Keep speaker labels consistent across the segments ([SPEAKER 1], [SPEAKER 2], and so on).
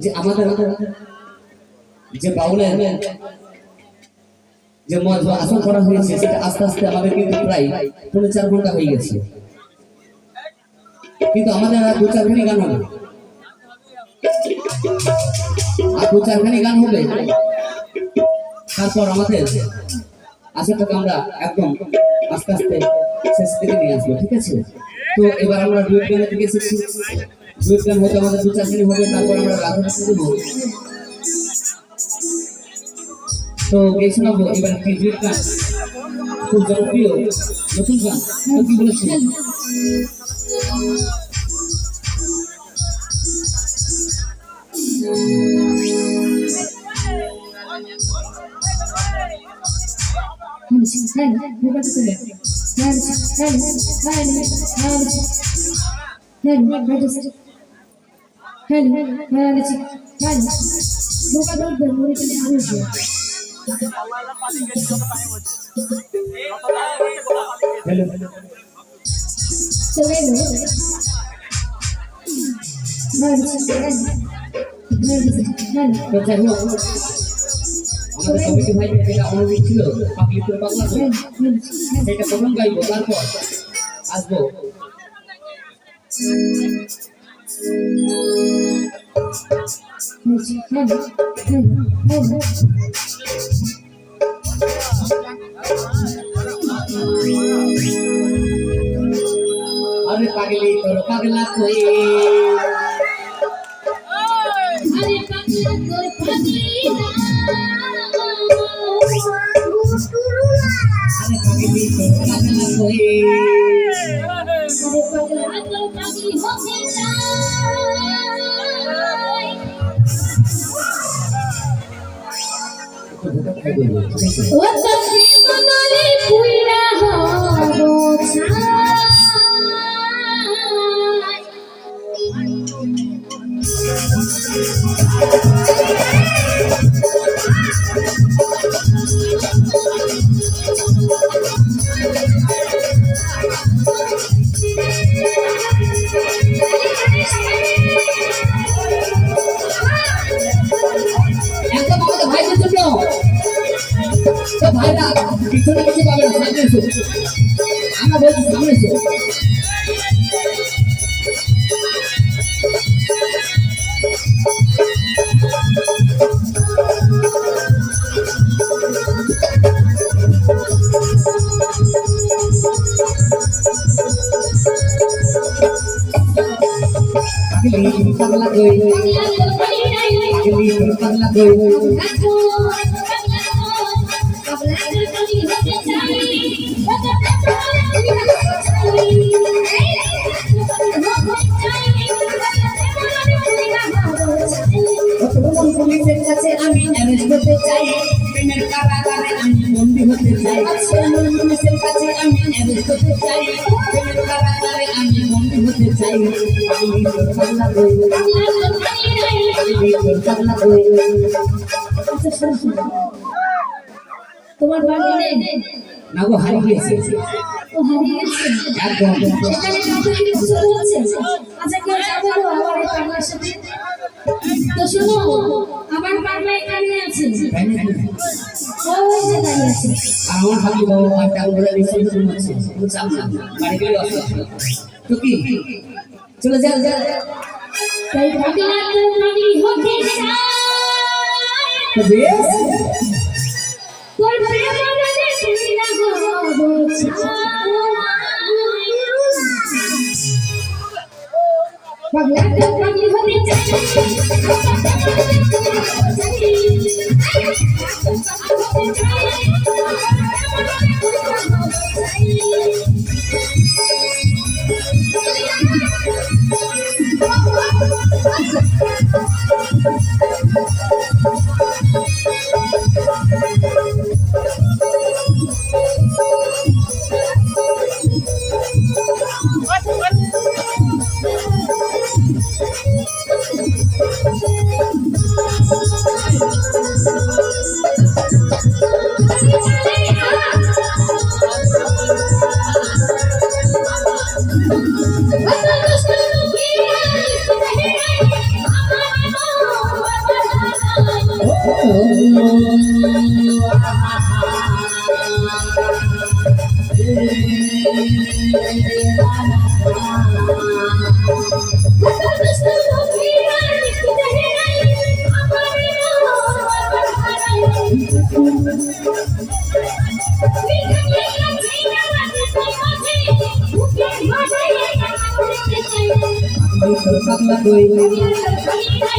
[SPEAKER 1] যে আমাদের যে বাউলের যে মঞ্চ আসন করা হয়েছে সেটা আস্তে আস্তে আমাদের কিন্তু প্রায় 4 ঘন্টা হয়ে গেছে, কিন্তু আমাদের আর 2-4 খানি গান হবে, আর 2-4 খানি গান হবে, তারপর আমাদের আসনটাকে আমরা একদম আস্তে আস্তে শেষ দিকে নিয়ে আসবো, ঠিক আছে? তো এবার আমরা ডুয়েট গানের দিকে এসেছি। ডুয়েট গান হয়তো আমাদের 2-4 খানি হবে, তারপর আমরা রাধা দেবো। তো এই শোনাবো এবার একটি ডুয়েট গান, খুব জনপ্রিয় নতুন গান। তো কি বলেছেন? আমাদের কমিটি ভাই যেটা অনুরোধ ছিল পাবলিক করে বাংলা সেটা প্রথম গাইবো, তারপর আসবো আরে পাগলি তোর পাগলা কই, আরে পাগলা তোর পাগলি না, আরে পাগলি তোর পাগলা কই, আরে পাগলা তোর পাগলি হতে চাই। ও তোর মনরে পুইরা হবো চাই, একদম আমাদের ভাইদের জন্য। তো ভাইরা পিছনে কিছু পাবে না, সামনে এসো, আমরা বলছি সামনে এসো। পাগলি পাগলা কই, পাগলি পাগলা কই, পুলিশের কাছে আমি অ্যারেস্ট হতে চাই, প্রেমের কারাগারে আমি বন্দী হতে চাই, পুলিশের কাছে আমি অ্যারেস্ট হতে চাই, প্রেমের কারাগারে আমি বন্দী হতে চাই। পাগলি তোর পাগলা কই, পাগলি তোর পাগলা কই। তোমার বাড়ি নেই না গো, হারিয়ে গেছে। ও হারিয়ে গেছে একদম। এখানে কত কিছু হচ্ছে। আচ্ছা কেউ যাবে গো আমার এই পাগলার সাথে? তো শোনো, আমার পাগলা এখানে আছে, ওই যে দাঁড়িয়ে আছে। আমার ভাবি বাবা আর টাকা বলে নিশ্চয়ই তো হচ্ছে, তো চাপ না, বাড়ি গেলে অসুবিধা। তো কি চলে যা যা, তাই পাগলা তো পাগলি হতে চাই, তো বেশ তোর প্রেম মনে পুইরা হবো চাই, পাগলা তো পাগলি হতে চাই।
[SPEAKER 2] Pakai koi, pakai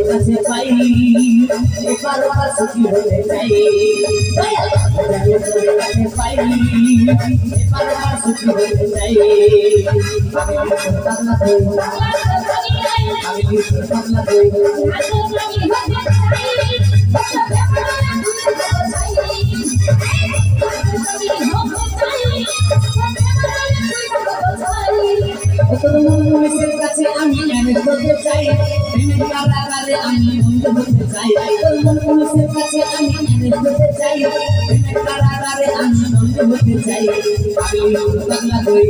[SPEAKER 2] কাছে পাই এবার সুখী হতে চাই কাছে পাই এবার সুখী হতে চাই আমি পাগলা কই মানুষের কাছে আমি হতে চাই কারাগারে আমি হতে চাই মানুষের কাছে আমি হতে চাই কারাগারে আমি হতে চাই আমি বাংলা কই